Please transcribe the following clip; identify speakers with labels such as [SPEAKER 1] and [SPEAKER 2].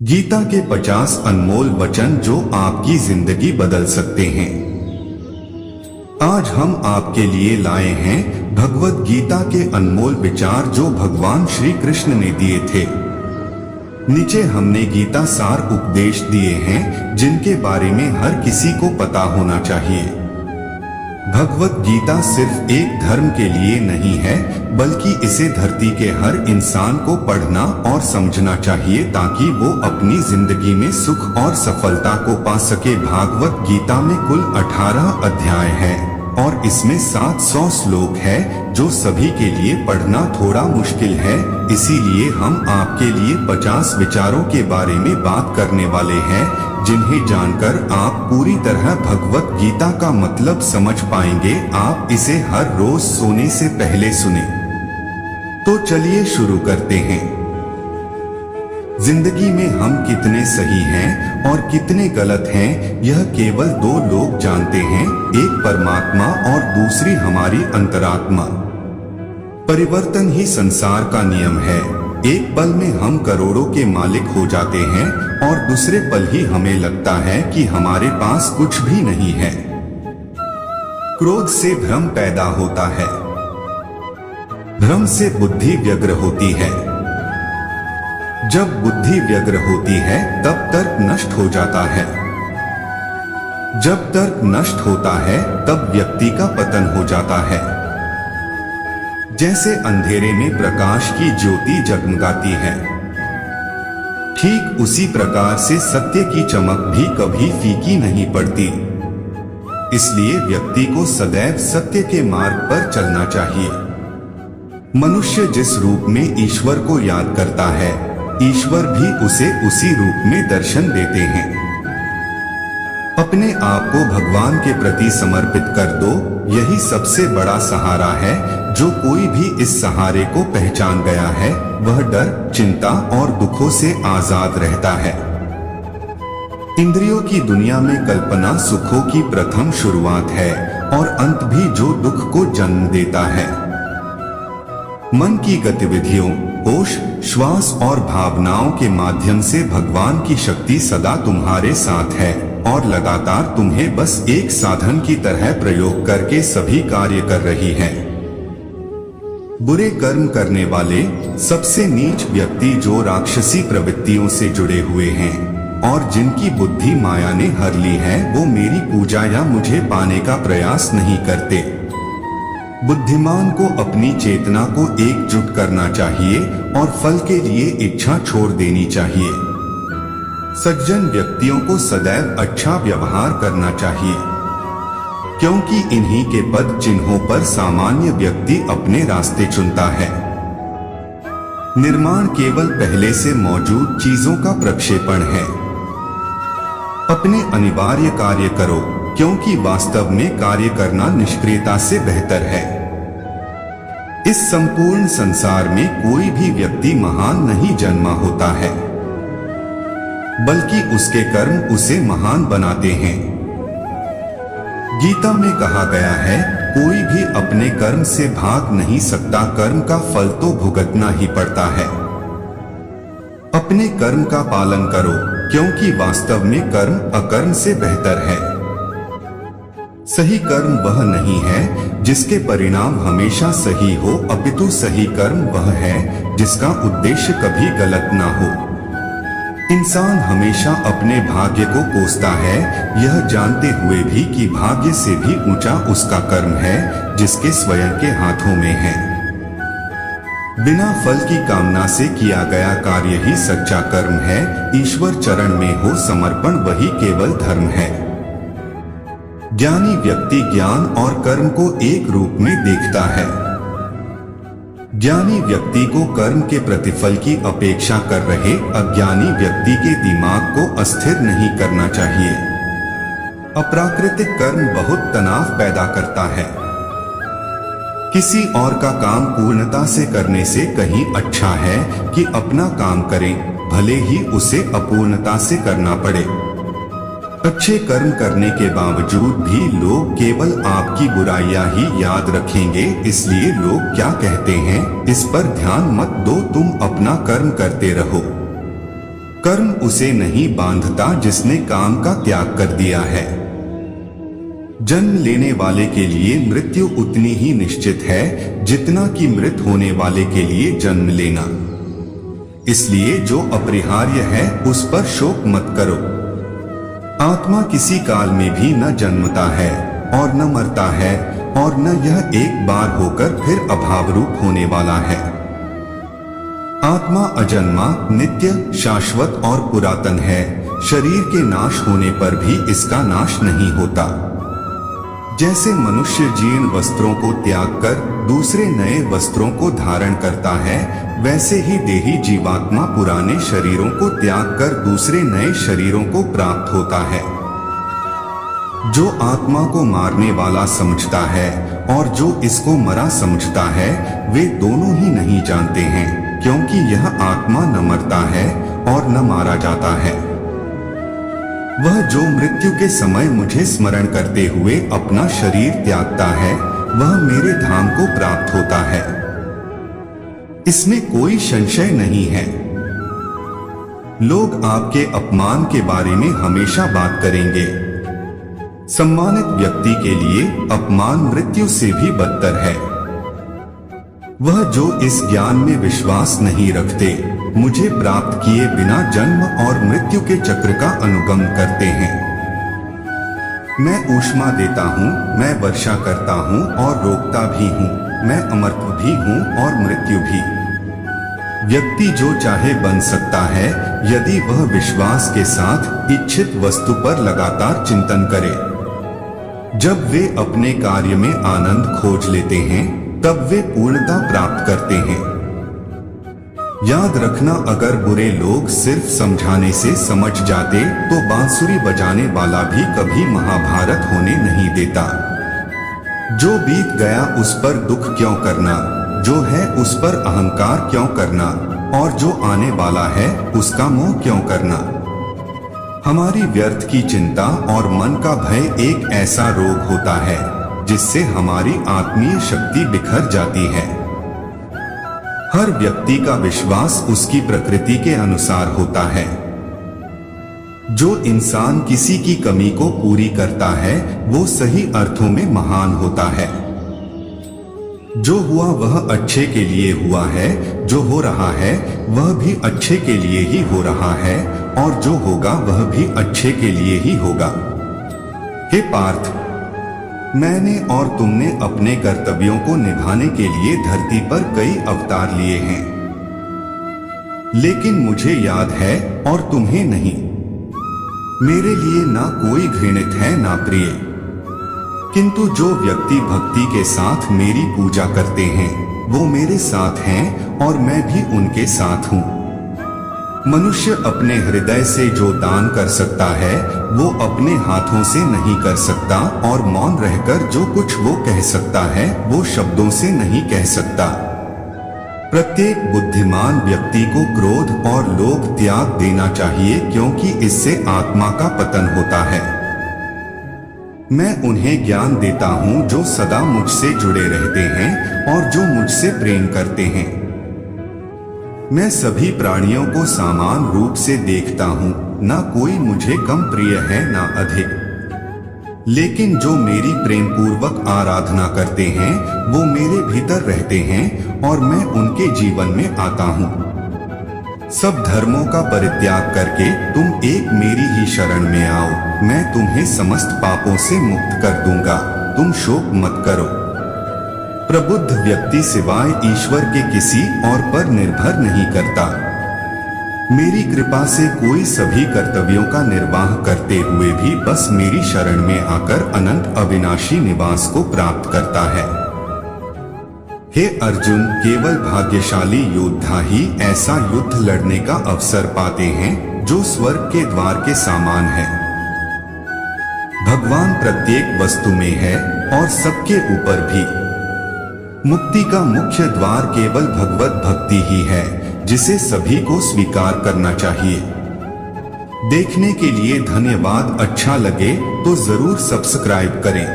[SPEAKER 1] गीता के 50 अनमोल वचन जो आपकी जिंदगी बदल सकते हैं। आज हम आपके लिए लाए हैं भगवत गीता के अनमोल विचार जो भगवान श्री कृष्ण ने दिए थे। नीचे हमने गीता सार उपदेश दिए हैं जिनके बारे में हर किसी को पता होना चाहिए। भगवत गीता सिर्फ एक धर्म के लिए नहीं है, बल्कि इसे धरती के हर इंसान को पढ़ना और समझना चाहिए ताकि वो अपनी जिंदगी में सुख और सफलता को पा सके। भागवत गीता में कुल 18 अध्याय है और इसमें 700 श्लोक है जो सभी के लिए पढ़ना थोड़ा मुश्किल है। इसीलिए हम आपके लिए 50 विचारों के बारे में बात करने वाले हैं जिन्हें जानकर आप पूरी तरह भगवत गीता का मतलब समझ पाएंगे। आप इसे हर रोज सोने से पहले सुने। तो चलिए शुरू करते हैं। जिंदगी में हम कितने सही हैं और कितने गलत हैं, यह केवल दो लोग जानते हैं, एक परमात्मा और दूसरी हमारी अंतरात्मा। परिवर्तन ही संसार का नियम है। एक पल में हम करोड़ों के मालिक हो जाते हैं और दूसरे पल ही हमें लगता है कि हमारे पास कुछ भी नहीं है। क्रोध से भ्रम पैदा होता है, भ्रम से बुद्धि व्यग्र होती है। जब बुद्धि व्यग्र होती है तब तर्क नष्ट हो जाता है। जब तर्क नष्ट होता है तब व्यक्ति का पतन हो जाता है। जैसे अंधेरे में प्रकाश की ज्योति जगमगाती है, ठीक उसी प्रकार से सत्य की चमक भी कभी फीकी नहीं पड़ती। इसलिए व्यक्ति को सदैव सत्य के मार्ग पर चलना चाहिए। मनुष्य जिस रूप में ईश्वर को याद करता है, ईश्वर भी उसे उसी रूप में दर्शन देते हैं। अपने आप को भगवान के प्रति समर्पित कर दो, यही सबसे बड़ा सहारा है। जो कोई भी इस सहारे को पहचान गया है वह डर, चिंता और दुखों से आजाद रहता है। इंद्रियों की दुनिया में कल्पना सुखों की प्रथम शुरुआत है और अंत भी जो दुख को जन्म देता है। मन की गतिविधियों, होश, श्वास और भावनाओं के माध्यम से भगवान की शक्ति सदा तुम्हारे साथ है और लगातार तुम्हें बस एक साधन की तरह प्रयोग करके सभी कार्य कर रही है। बुरे कर्म करने वाले सबसे नीच व्यक्ति जो राक्षसी प्रवृत्तियों से जुड़े हुए हैं और जिनकी बुद्धि माया ने हर ली है, वो मेरी पूजा या मुझे पाने का प्रयास नहीं करते। बुद्धिमान को अपनी चेतना को एकजुट करना चाहिए और फल के लिए इच्छा छोड़ देनी चाहिए। सज्जन व्यक्तियों को सदैव अच्छा व्यवहार करना चाहिए, क्योंकि इन्हीं के पद चिन्हों पर सामान्य व्यक्ति अपने रास्ते चुनता है। निर्माण केवल पहले से मौजूद चीजों का प्रक्षेपण है। अपने अनिवार्य कार्य करो, क्योंकि वास्तव में कार्य करना निष्क्रियता से बेहतर है। इस संपूर्ण संसार में कोई भी व्यक्ति महान नहीं जन्मा होता है, बल्कि उसके कर्म उसे महान बनाते हैं। गीता में कहा गया है, कोई भी अपने कर्म से भाग नहीं सकता, कर्म का फल तो भुगतना ही पड़ता है। अपने कर्म का पालन करो, क्योंकि वास्तव में कर्म अकर्म से बेहतर है। सही कर्म वह नहीं है जिसके परिणाम हमेशा सही हो, अपितु सही कर्म वह है जिसका उद्देश्य कभी गलत ना हो। इंसान हमेशा अपने भाग्य को कोसता है, यह जानते हुए भी कि भाग्य से भी ऊंचा उसका कर्म है जिसके स्वयं के हाथों में है। बिना फल की कामना से किया गया कार्य ही सच्चा कर्म है। ईश्वर चरण में हो समर्पण वही केवल धर्म है। ज्ञानी व्यक्ति ज्ञान और कर्म को एक रूप में देखता है। ज्ञानी व्यक्ति को कर्म के प्रतिफल की अपेक्षा कर रहे अज्ञानी व्यक्ति के दिमाग को अस्थिर नहीं करना चाहिए। अप्राकृतिक कर्म बहुत तनाव पैदा करता है। किसी और का काम पूर्णता से करने से कहीं अच्छा है कि अपना काम करें, भले ही उसे अपूर्णता से करना पड़े। अच्छे कर्म करने के बावजूद भी लोग केवल आपकी बुराइयां ही याद रखेंगे, इसलिए लोग क्या कहते हैं इस पर ध्यान मत दो, तुम अपना कर्म करते रहो। कर्म उसे नहीं बांधता जिसने काम का त्याग कर दिया है। जन्म लेने वाले के लिए मृत्यु उतनी ही निश्चित है जितना कि मृत होने वाले के लिए जन्म लेना। इसलिए जो अपरिहार्य है उस पर शोक मत करो। आत्मा किसी काल में भी न जन्मता है और न मरता है, और न यह एक बार होकर फिर अभाव रूप होने वाला है। आत्मा अजन्मा, नित्य, शाश्वत और पुरातन है। शरीर के नाश होने पर भी इसका नाश नहीं होता। जैसे मनुष्य जीर्ण वस्त्रों को त्याग कर दूसरे नए वस्त्रों को धारण करता है, वैसे ही देही जीवात्मा पुराने शरीरों को त्याग कर दूसरे नए शरीरों को प्राप्त होता है। जो आत्मा को मारने वाला समझता है और जो इसको मरा समझता है, वे दोनों ही नहीं जानते हैं, क्योंकि यह आत्मा न मरता है और न मारा जाता है। वह जो मृत्यु के समय मुझे स्मरण करते हुए अपना शरीर त्यागता है, वह मेरे धाम को प्राप्त होता है। इसमें कोई संशय नहीं है। लोग आपके अपमान के बारे में हमेशा बात करेंगे। सम्मानित व्यक्ति के लिए अपमान मृत्यु से भी बदतर है। वह जो इस ज्ञान में विश्वास नहीं रखते, मुझे प्राप्त किए बिना जन्म और मृत्यु के चक्र का अनुगमन करते हैं। मैं ऊष्मा देता हूँ, मैं वर्षा करता हूँ और रोकता भी हूँ, मैं अमरत्व भी हूँ और मृत्यु भी। व्यक्ति जो चाहे बन सकता है यदि वह विश्वास के साथ इच्छित वस्तु पर लगातार चिंतन करे। जब वे अपने कार्य में आनंद खोज लेते हैं, तब वे पूर्णता प्राप्त करते हैं। याद रखना, अगर बुरे लोग सिर्फ समझाने से समझ जाते तो बांसुरी बजाने वाला भी कभी महाभारत होने नहीं देता। जो बीत गया उस पर दुख क्यों करना, जो है उस पर अहंकार क्यों करना, और जो आने वाला है उसका मोह क्यों करना। हमारी व्यर्थ की चिंता और मन का भय एक ऐसा रोग होता है जिससे हमारी आत्मीय शक्ति बिखर जाती है। हर व्यक्ति का विश्वास उसकी प्रकृति के अनुसार होता है। जो इंसान किसी की कमी को पूरी करता है वो सही अर्थों में महान होता है। जो हुआ वह अच्छे के लिए हुआ है, जो हो रहा है वह भी अच्छे के लिए ही हो रहा है, और जो होगा वह भी अच्छे के लिए ही होगा। हे पार्थ, मैंने और तुमने अपने कर्तव्यों को निभाने के लिए धरती पर कई अवतार लिए हैं, लेकिन मुझे याद है और तुम्हें नहीं। मेरे लिए ना कोई घृणित है ना प्रिय, किंतु जो व्यक्ति भक्ति के साथ मेरी पूजा करते हैं वो मेरे साथ हैं और मैं भी उनके साथ हूँ। मनुष्य अपने हृदय से जो दान कर सकता है वो अपने हाथों से नहीं कर सकता, और मौन रहकर जो कुछ वो कह सकता है वो शब्दों से नहीं कह सकता। प्रत्येक बुद्धिमान व्यक्ति को क्रोध और लोभ त्याग देना चाहिए, क्योंकि इससे आत्मा का पतन होता है। मैं उन्हें ज्ञान देता हूँ जो सदा मुझसे जुड़े रहते हैं और जो मुझसे प्रेम करते हैं। मैं सभी प्राणियों को समान रूप से देखता हूँ, ना कोई मुझे कम प्रिय है ना अधिक। लेकिन जो मेरी प्रेम पूर्वक आराधना करते हैं वो मेरे भीतर रहते हैं और मैं उनके जीवन में आता हूँ। सब धर्मों का परित्याग करके तुम एक मेरी ही शरण में आओ, मैं तुम्हें समस्त पापों से मुक्त कर दूंगा। तुम शोक मत करो। प्रबुद्ध व्यक्ति सिवाय ईश्वर के किसी और पर निर्भर नहीं करता। मेरी कृपा से कोई सभी कर्तव्यों का निर्वाह करते हुए भी बस मेरी शरण में आकर अनंत अविनाशी निवास को प्राप्त करता है। हे अर्जुन, केवल भाग्यशाली योद्धा ही ऐसा युद्ध लड़ने का अवसर पाते हैं जो स्वर्ग के द्वार के समान है। भगवान प्रत्येक वस्तु में है और सबके ऊपर भी। मुक्ति का मुख्य द्वार केवल भगवत भक्ति ही है, जिसे सभी को स्वीकार करना चाहिए। देखने के लिए धन्यवाद। अच्छा लगे तो जरूर सब्सक्राइब करें।